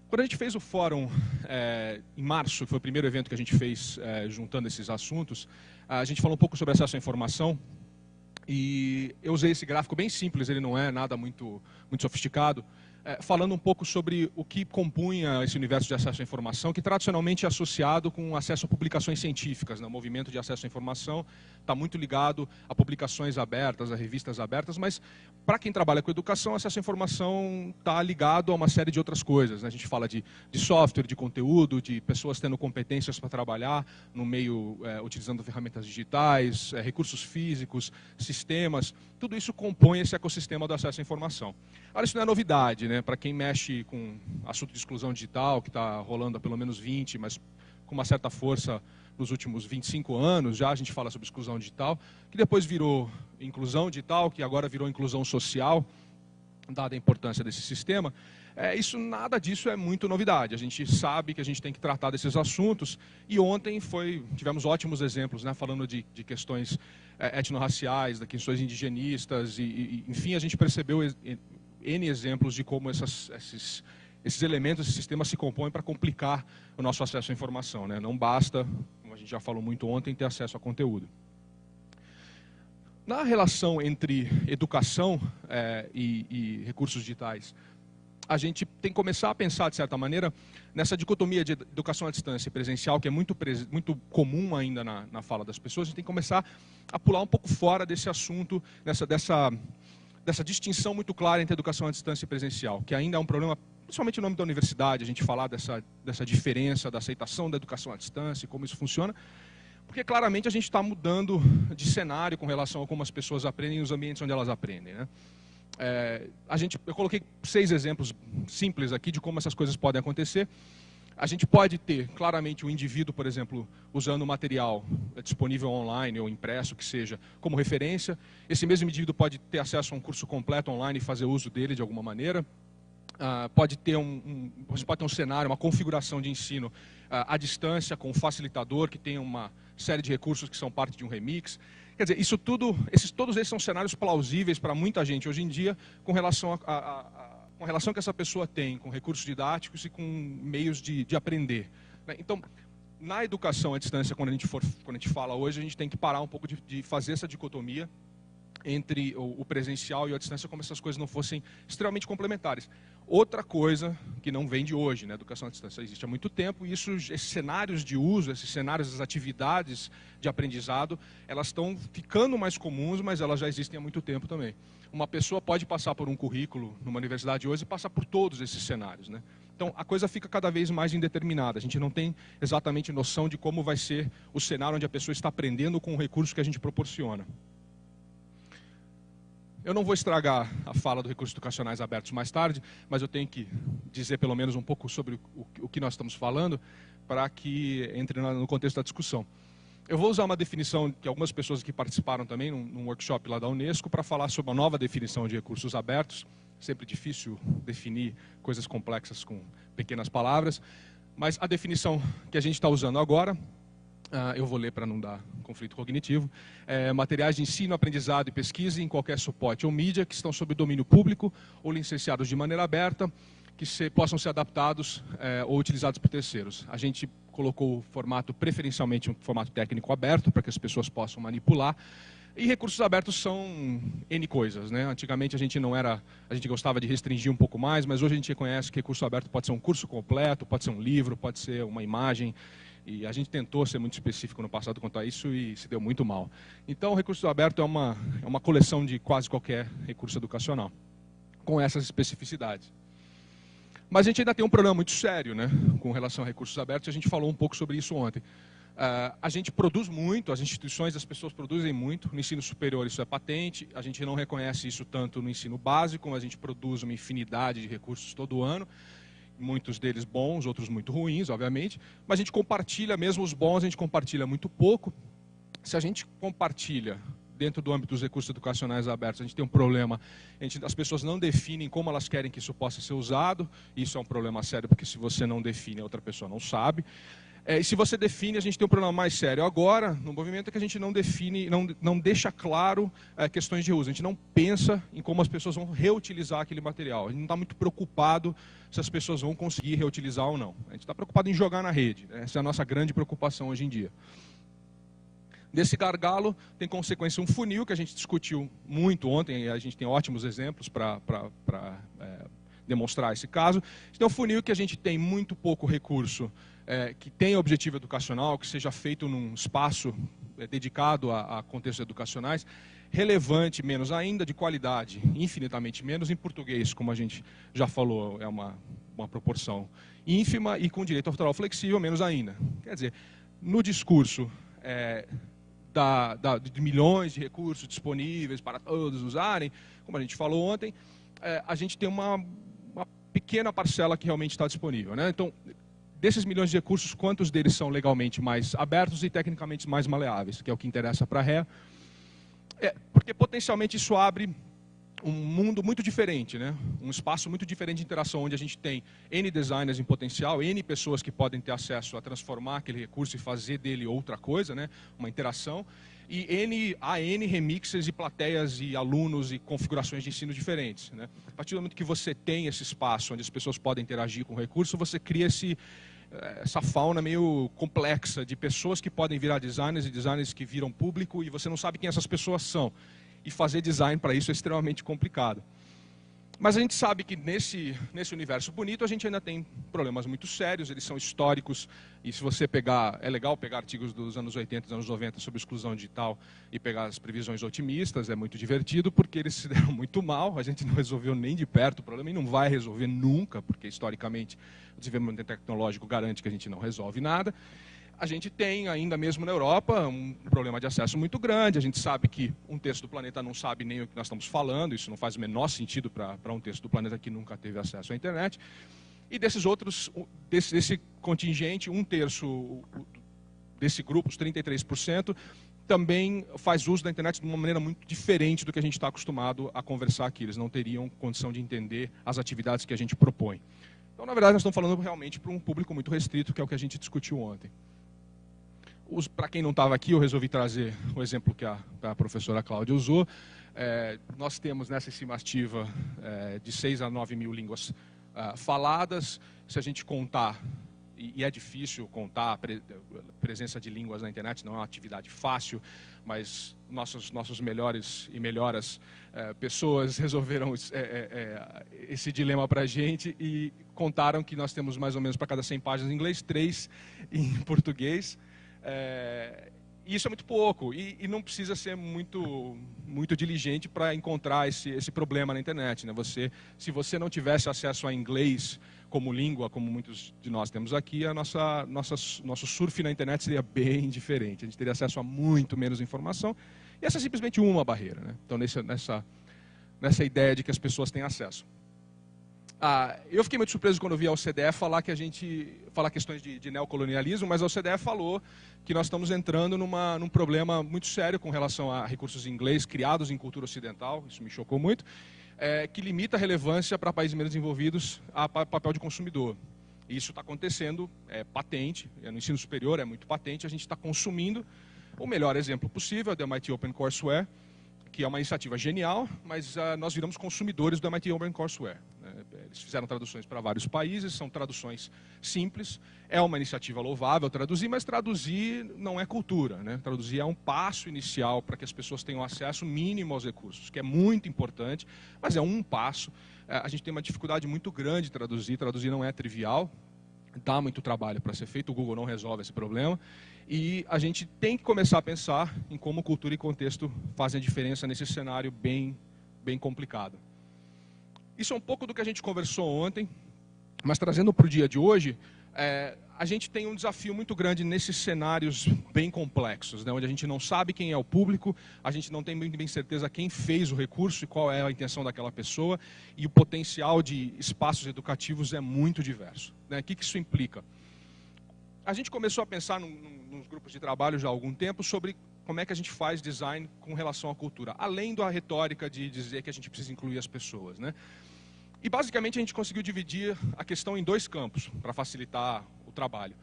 Quando a gente fez o fórum em março, que foi o primeiro evento que a gente fez juntando esses assuntos, a gente falou um pouco sobre acesso à informação e eu usei esse gráfico bem simples, ele não é nada muito sofisticado, falando um pouco sobre o que compunha esse universo de acesso à informação, que tradicionalmente é associado com acesso a publicações científicas, né? O movimento de acesso à informação está muito ligado a publicações abertas, a revistas abertas, mas para quem trabalha com educação, acesso à informação está ligado a uma série de outras coisas, né? A gente fala de software, de conteúdo, de pessoas tendo competências para trabalhar no meio, utilizando ferramentas digitais, recursos físicos, sistemas, tudo isso compõe esse ecossistema do acesso à informação. Agora, isso não é novidade, né? Para quem mexe com assunto de exclusão digital, que está rolando há pelo menos 20, mas com uma certa força nos últimos 25 anos, já a gente fala sobre exclusão digital, que depois virou inclusão digital, que agora virou inclusão social, dada a importância desse sistema. Nada disso é muito novidade. A gente sabe que a gente tem que tratar desses assuntos e ontem tivemos ótimos exemplos, né, falando de questões etnorraciais, de questões indigenistas, enfim, a gente percebeu N exemplos de como esses elementos, esse sistema se compõem para complicar o nosso acesso à informação, né? Não basta, como a gente já falou muito ontem, ter acesso a conteúdo. Na relação entre educação e recursos digitais, a gente tem que começar a pensar, de certa maneira, nessa dicotomia de educação à distância e presencial, que é muito comum ainda na fala das pessoas. A gente tem que começar a pular um pouco fora desse assunto, dessa distinção muito clara entre educação à distância e presencial, que ainda é um problema, principalmente no âmbito da universidade, a gente falar dessa diferença da aceitação da educação à distância e como isso funciona, porque claramente a gente está mudando de cenário com relação a como as pessoas aprendem nos ambientes onde elas aprendem, né? Eu coloquei 6 exemplos simples aqui de como essas coisas podem acontecer. A gente pode ter, claramente, o indivíduo, por exemplo, usando material disponível online ou impresso, que seja, como referência. Esse mesmo indivíduo pode ter acesso a um curso completo online e fazer uso dele de alguma maneira. Você pode ter um cenário, uma configuração de ensino à distância, com um facilitador, que tem uma série de recursos que são parte de um remix. Quer dizer, todos esses são cenários plausíveis para muita gente hoje em dia, com relação com a relação que essa pessoa tem com recursos didáticos e com meios de aprender, né? Então, na educação à distância, quando a gente fala hoje, a gente tem que parar um pouco de fazer essa dicotomia entre o presencial e a distância, como se essas coisas não fossem extremamente complementares. Outra coisa que não vem de hoje, né? A educação à distância existe há muito tempo, e esses cenários de uso, esses cenários das atividades de aprendizado, elas estão ficando mais comuns, mas elas já existem há muito tempo também. Uma pessoa pode passar por um currículo numa universidade hoje e passar por todos esses cenários, né? Então, a coisa fica cada vez mais indeterminada. A gente não tem exatamente noção de como vai ser o cenário onde a pessoa está aprendendo com o recurso que a gente proporciona. Eu não vou estragar a fala do recursos educacionais abertos mais tarde, mas eu tenho que dizer pelo menos um pouco sobre o que nós estamos falando, para que entre no contexto da discussão. Eu vou usar uma definição que algumas pessoas que participaram também num workshop lá da Unesco, para falar sobre uma nova definição de recursos abertos. Sempre difícil definir coisas complexas com pequenas palavras, mas a definição que a gente está usando agora, eu vou ler para não dar conflito cognitivo, materiais de ensino, aprendizado e pesquisa em qualquer suporte ou mídia que estão sob domínio público ou licenciados de maneira aberta, que possam ser adaptados ou utilizados por terceiros. A gente colocou o formato, preferencialmente um formato técnico aberto, para que as pessoas possam manipular. E recursos abertos são N coisas, né? Antigamente a gente gostava de restringir um pouco mais, mas hoje a gente reconhece que recurso aberto pode ser um curso completo, pode ser um livro, pode ser uma imagem. E a gente tentou ser muito específico no passado quanto a isso e se deu muito mal. Então, o recurso aberto é uma coleção de quase qualquer recurso educacional, com essas especificidades. Mas a gente ainda tem um problema muito sério, né, com relação a recursos abertos, e a gente falou um pouco sobre isso ontem. A gente produz muito, as instituições, as pessoas produzem muito, no ensino superior isso é patente, a gente não reconhece isso tanto no ensino básico, mas a gente produz uma infinidade de recursos todo ano, muitos deles bons, outros muito ruins, obviamente, mas a gente compartilha, mesmo os bons, a gente compartilha muito pouco. Se a gente compartilha dentro do âmbito dos recursos educacionais abertos, a gente tem um problema, as pessoas não definem como elas querem que isso possa ser usado, isso é um problema sério, porque se você não define, a outra pessoa não sabe. E se você define, a gente tem um problema mais sério agora no movimento, é que a gente não define, não deixa claro questões de uso. A gente não pensa em como as pessoas vão reutilizar aquele material. A gente não está muito preocupado se as pessoas vão conseguir reutilizar ou não. A gente está preocupado em jogar na rede. Essa é a nossa grande preocupação hoje em dia. Desse gargalo tem consequência um funil, que a gente discutiu muito ontem, e a gente tem ótimos exemplos para demonstrar esse caso. A gente tem um funil que a gente tem muito pouco recurso, que tem objetivo educacional, que seja feito num espaço dedicado a contextos educacionais, relevante menos ainda, de qualidade infinitamente menos, em português, como a gente já falou, é uma proporção ínfima, e com direito autoral flexível, menos ainda. Quer dizer, no discurso de milhões de recursos disponíveis para todos usarem, como a gente falou ontem, a gente tem uma pequena parcela que realmente está disponível, né? Então, desses milhões de recursos, quantos deles são legalmente mais abertos e tecnicamente mais maleáveis, que é o que interessa para a REA? Porque potencialmente isso abre um mundo muito diferente, né? Um espaço muito diferente de interação, onde a gente tem N designers em potencial, N pessoas que podem ter acesso a transformar aquele recurso e fazer dele outra coisa, né? Uma interação, e N remixes e plateias e alunos e configurações de ensino diferentes, né? A partir do momento que você tem esse espaço onde as pessoas podem interagir com o recurso, você cria essa fauna meio complexa de pessoas que podem virar designers e designers que viram público, e você não sabe quem essas pessoas são. E fazer design para isso é extremamente complicado. Mas a gente sabe que nesse universo bonito a gente ainda tem problemas muito sérios, eles são históricos, e se você pegar, é legal pegar artigos dos anos 80 e dos anos 90 sobre exclusão digital e pegar as previsões otimistas, é muito divertido, porque eles se deram muito mal, a gente não resolveu nem de perto o problema e não vai resolver nunca, porque historicamente o desenvolvimento tecnológico garante que a gente não resolve nada. A gente tem, ainda mesmo na Europa, um problema de acesso muito grande. A gente sabe que um terço do planeta não sabe nem o que nós estamos falando. Isso não faz o menor sentido para um terço do planeta que nunca teve acesso à internet. E desses outros, desse contingente, um terço desse grupo, os 33%, também faz uso da internet de uma maneira muito diferente do que a gente está acostumado a conversar aqui. Eles não teriam condição de entender as atividades que a gente propõe. Então, na verdade, nós estamos falando realmente para um público muito restrito, que é o que a gente discutiu ontem. Para quem não estava aqui, eu resolvi trazer o exemplo que a professora Cláudia usou. Nós temos nessa estimativa de 6 a 9 mil línguas faladas. Se a gente contar, e é difícil contar a presença de línguas na internet, não é uma atividade fácil, mas nossos melhores e melhoras pessoas resolveram esse dilema para a gente e contaram que nós temos mais ou menos para cada 100 páginas em inglês, 3 em português. Isso é muito pouco e não precisa ser muito diligente para encontrar esse problema na internet, né? Se você não tivesse acesso a inglês como língua, como muitos de nós temos aqui, nosso surf na internet seria bem diferente. A gente teria acesso a muito menos informação, e essa é simplesmente uma barreira, né? Então, nessa ideia de que as pessoas têm acesso. Eu fiquei muito surpreso quando vi a OCDE falar questões de neocolonialismo, mas a OCDE falou que nós estamos entrando num problema muito sério com relação a recursos em inglês criados em cultura ocidental, isso me chocou muito, que limita a relevância para países menos desenvolvidos a papel de consumidor. E isso está acontecendo, é patente, no ensino superior é muito patente, a gente está consumindo o melhor exemplo possível, é do MIT OpenCourseware, que é uma iniciativa genial, mas nós viramos consumidores do MIT OpenCourseware. Eles fizeram traduções para vários países, são traduções simples, é uma iniciativa louvável traduzir, mas traduzir não é cultura, né? Traduzir é um passo inicial para que as pessoas tenham acesso mínimo aos recursos, que é muito importante, mas é um passo. A gente tem uma dificuldade muito grande de traduzir não é trivial, dá muito trabalho para ser feito, o Google não resolve esse problema, e a gente tem que começar a pensar em como cultura e contexto fazem a diferença nesse cenário bem complicado. Isso é um pouco do que a gente conversou ontem, mas trazendo para o dia de hoje, a gente tem um desafio muito grande nesses cenários bem complexos, né, onde a gente não sabe quem é o público, a gente não tem muito bem certeza quem fez o recurso e qual é a intenção daquela pessoa, e o potencial de espaços educativos é muito diverso, né? O que isso implica? A gente começou a pensar nos grupos de trabalho já há algum tempo sobre como é que a gente faz design com relação à cultura, além da retórica de dizer que a gente precisa incluir as pessoas, né? E basicamente a gente conseguiu dividir a questão em dois campos para facilitar o trabalho.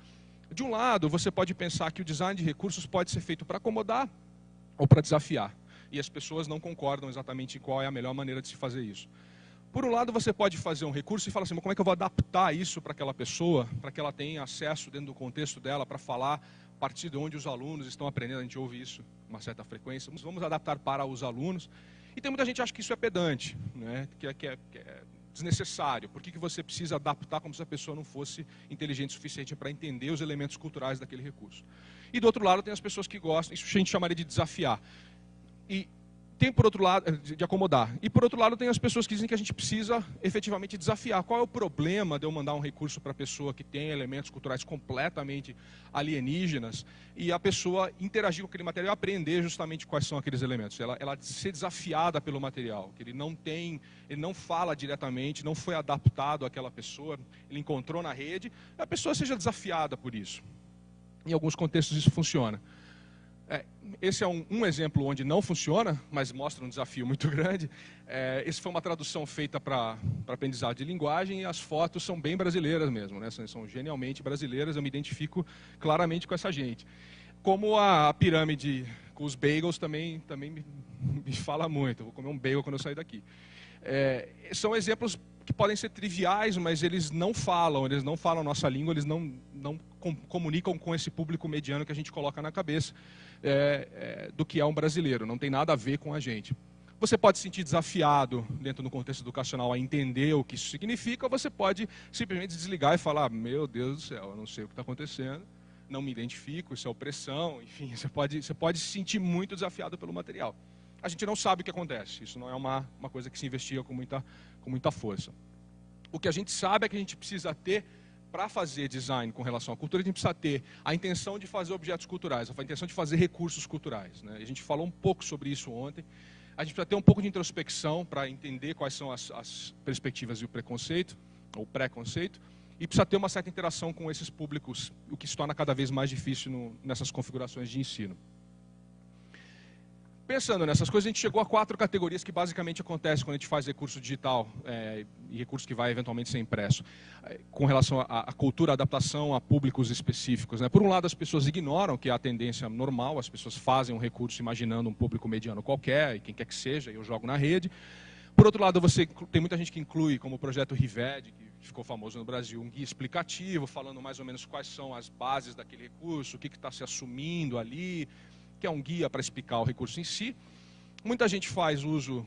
De um lado, você pode pensar que o design de recursos pode ser feito para acomodar ou para desafiar. E as pessoas não concordam exatamente qual é a melhor maneira de se fazer isso. Por um lado, você pode fazer um recurso e falar assim, mas como é que eu vou adaptar isso para aquela pessoa, para que ela tenha acesso dentro do contexto dela, para falar a partir de onde os alunos estão aprendendo, a gente ouve isso com uma certa frequência, vamos adaptar para os alunos. E tem muita gente que acha que isso é pedante, né? que é desnecessário. Por que você precisa adaptar como se a pessoa não fosse inteligente o suficiente para entender os elementos culturais daquele recurso? E do outro lado, tem as pessoas que gostam, isso a gente chamaria de desafiar. E tem, por outro lado, de acomodar. E, por outro lado, tem as pessoas que dizem que a gente precisa efetivamente desafiar. Qual é o problema de eu mandar um recurso para a pessoa que tem elementos culturais completamente alienígenas e a pessoa interagir com aquele material e aprender justamente quais são aqueles elementos? Ela ser desafiada pelo material, que ele não fala diretamente, não foi adaptado àquela pessoa, ele encontrou na rede, e a pessoa seja desafiada por isso. Em alguns contextos isso funciona. Esse é um exemplo onde não funciona, mas mostra um desafio muito grande. Essa foi uma tradução feita para aprendizado de linguagem e as fotos são bem brasileiras mesmo, né? São genialmente brasileiras, eu me identifico claramente com essa gente. Como a pirâmide com os bagels também me fala muito, eu vou comer um bagel quando eu sair daqui. São exemplos que podem ser triviais, mas eles não falam a nossa língua, eles não comunicam com esse público mediano que a gente coloca na cabeça do que é um brasileiro, não tem nada a ver com a gente. Você pode se sentir desafiado dentro do contexto educacional a entender o que isso significa, ou você pode simplesmente desligar e falar, meu Deus do céu, eu não sei o que está acontecendo, não me identifico, isso é opressão, enfim, você pode se sentir muito desafiado pelo material. A gente não sabe o que acontece, isso não é uma coisa que se investiga com muita força. O que a gente sabe é que a gente precisa ter, para fazer design com relação à cultura, a gente precisa ter a intenção de fazer objetos culturais, a intenção de fazer recursos culturais, né? A gente falou um pouco sobre isso ontem. A gente precisa ter um pouco de introspecção para entender quais são as perspectivas e o preconceito, ou preconceito, e precisa ter uma certa interação com esses públicos, o que se torna cada vez mais difícil nessas configurações de ensino. Pensando nessas coisas, a gente chegou a 4 categorias que basicamente acontecem quando a gente faz recurso digital e recurso que vai eventualmente ser impresso, com relação à cultura, à adaptação a públicos específicos, né? Por um lado, as pessoas ignoram que é a tendência normal, as pessoas fazem um recurso imaginando um público mediano qualquer, e quem quer que seja, e eu jogo na rede. Por outro lado, tem muita gente que inclui, como o projeto Rived, que ficou famoso no Brasil, um guia explicativo, falando mais ou menos quais são as bases daquele recurso, o que está se assumindo ali, que é um guia para explicar o recurso em si. Muita gente faz uso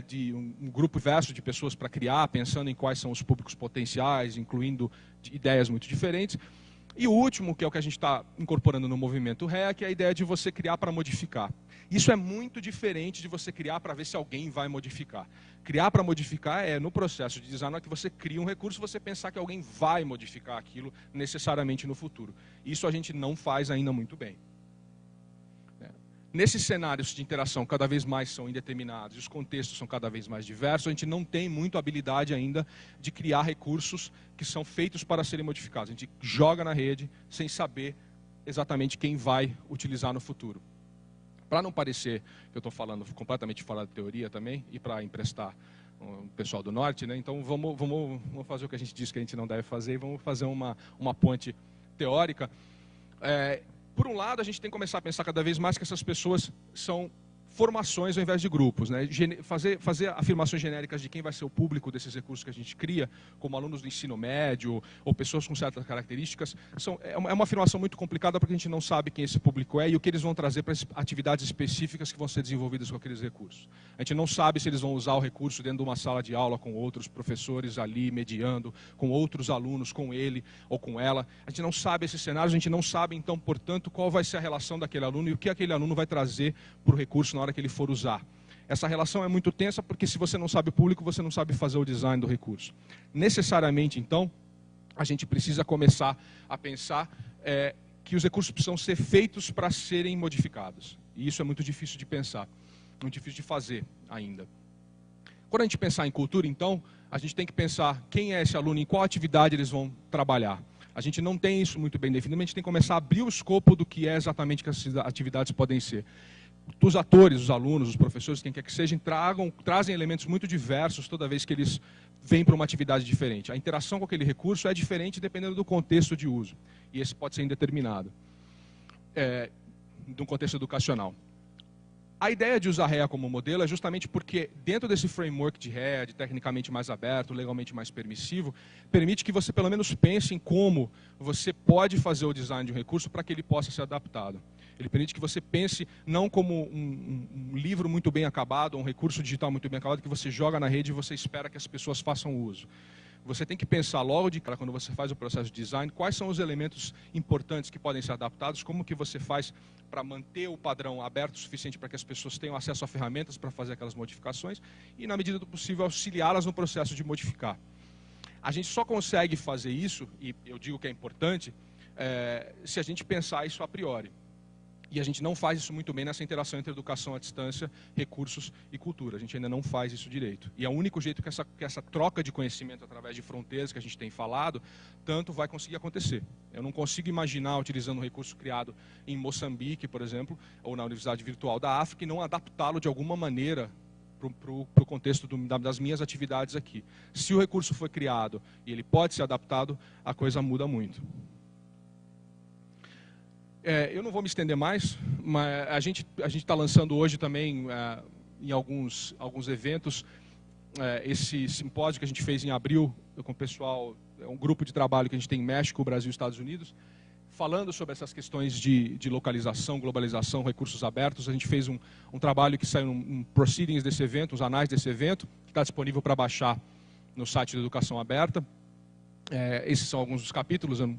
de um grupo diverso de pessoas para criar, pensando em quais são os públicos potenciais, incluindo ideias muito diferentes. E o último, que é o que a gente está incorporando no movimento REC, é a ideia de você criar para modificar. Isso é muito diferente de você criar para ver se alguém vai modificar. Criar para modificar é, no processo de design, que você cria um recurso, você pensar que alguém vai modificar aquilo necessariamente no futuro. Isso a gente não faz ainda muito bem. Nesses cenários de interação cada vez mais são indeterminados, os contextos são cada vez mais diversos, a gente não tem muita habilidade ainda de criar recursos que são feitos para serem modificados. A gente joga na rede sem saber exatamente quem vai utilizar no futuro. Para não parecer que eu estou falando completamente fora da teoria também, e para emprestar o pessoal do norte, né? Então vamos fazer o que a gente disse que a gente não deve fazer e vamos fazer uma ponte teórica. Por um lado, a gente tem que começar a pensar cada vez mais que essas pessoas são formações ao invés de grupos, né? Fazer afirmações genéricas de quem vai ser o público desses recursos que a gente cria, como alunos do ensino médio ou pessoas com certas características, é uma afirmação muito complicada porque a gente não sabe quem esse público é e o que eles vão trazer para as atividades específicas que vão ser desenvolvidas com aqueles recursos. A gente não sabe se eles vão usar o recurso dentro de uma sala de aula com outros professores ali mediando, com outros alunos, com ele ou com ela. A gente não sabe esses cenários, a gente não sabe então, portanto, qual vai ser a relação daquele aluno e o que aquele aluno vai trazer para o recurso na hora que ele for usar. Essa relação é muito tensa porque se você não sabe o público, você não sabe fazer o design do recurso. Necessariamente, então, a gente precisa começar a pensar que os recursos precisam ser feitos para serem modificados. E isso é muito difícil de pensar, muito difícil de fazer ainda. Quando a gente pensar em cultura, então, a gente tem que pensar quem é esse aluno, em qual atividade eles vão trabalhar. A gente não tem isso muito bem definido, mas a gente tem que começar a abrir o escopo do que é exatamente que essas atividades podem ser. os atores, os alunos, os professores, quem quer que sejam, trazem elementos muito diversos toda vez que eles vêm para uma atividade diferente. A interação com aquele recurso é diferente dependendo do contexto de uso. E esse pode ser indeterminado, do contexto educacional. A ideia de usar REA como modelo é justamente porque, dentro desse framework de REA, de tecnicamente mais aberto, legalmente mais permissivo, permite que você pelo menos pense em como você pode fazer o design de um recurso para que ele possa ser adaptado. Ele permite que você pense não como um livro muito bem acabado, um recurso digital muito bem acabado, que você joga na rede e você espera que as pessoas façam uso. Você tem que pensar logo de cara, quando você faz o processo de design, quais são os elementos importantes que podem ser adaptados, como que você faz para manter o padrão aberto o suficiente para que as pessoas tenham acesso a ferramentas para fazer aquelas modificações e, na medida do possível, auxiliá-las no processo de modificar. A gente só consegue fazer isso, e eu digo que é importante, se a gente pensar isso a priori. E a gente não faz isso muito bem nessa interação entre educação à distância, recursos e cultura. A gente ainda não faz isso direito. E é o único jeito que essa troca de conhecimento através de fronteiras que a gente tem falado, tanto vai conseguir acontecer. Eu não consigo imaginar utilizando um recurso criado em Moçambique, por exemplo, ou na Universidade Virtual da África, e não adaptá-lo de alguma maneira para o contexto das minhas atividades aqui. Se o recurso foi criado e ele pode ser adaptado, a coisa muda muito. Eu não vou me estender mais, mas a gente está lançando hoje também, em alguns eventos, esse simpósio que a gente fez em abril com o pessoal, um grupo de trabalho que a gente tem em México, Brasil e Estados Unidos, falando sobre essas questões de localização, globalização, recursos abertos. A gente fez um trabalho que saiu um proceedings desse evento, os anais desse evento, que está disponível para baixar no site da Educação Aberta. Esses são alguns dos capítulos, eu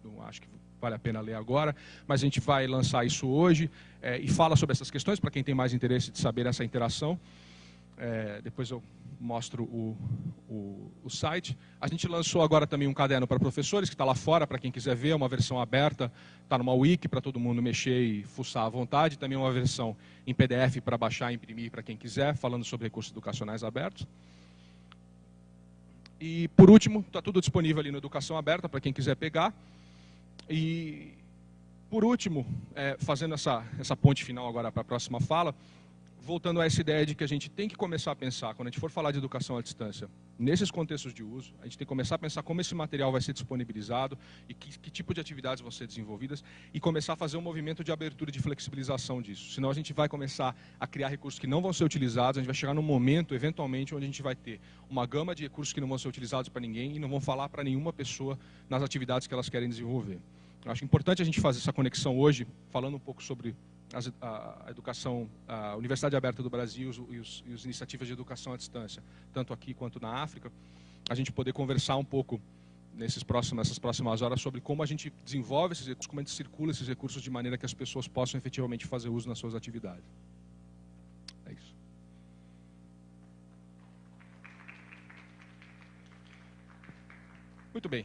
não acho que vale a pena ler agora, mas a gente vai lançar isso hoje e fala sobre essas questões, para quem tem mais interesse de saber essa interação. Depois eu mostro o site. A gente lançou agora também um caderno para professores, que está lá fora, para quem quiser ver, uma versão aberta, está numa wiki para todo mundo mexer e fuçar à vontade, também uma versão em PDF para baixar e imprimir para quem quiser, falando sobre recursos educacionais abertos. E, por último, está tudo disponível ali no Educação Aberta, para quem quiser pegar. E, por último, fazendo essa ponte final agora para a próxima fala, voltando a essa ideia de que a gente tem que começar a pensar, quando a gente for falar de educação à distância, nesses contextos de uso, a gente tem que começar a pensar como esse material vai ser disponibilizado e que tipo de atividades vão ser desenvolvidas e começar a fazer um movimento de abertura e de flexibilização disso. Senão a gente vai começar a criar recursos que não vão ser utilizados, a gente vai chegar num momento, eventualmente, onde a gente vai ter uma gama de recursos que não vão ser utilizados para ninguém e não vão falar para nenhuma pessoa nas atividades que elas querem desenvolver. Eu acho importante a gente fazer essa conexão hoje, falando um pouco sobre a educação, a Universidade Aberta do Brasil e as iniciativas de educação à distância, tanto aqui quanto na África, a gente poder conversar um pouco nessas próximas horas sobre como a gente desenvolve esses recursos, como a gente circula esses recursos de maneira que as pessoas possam efetivamente fazer uso nas suas atividades. É isso. Muito bem.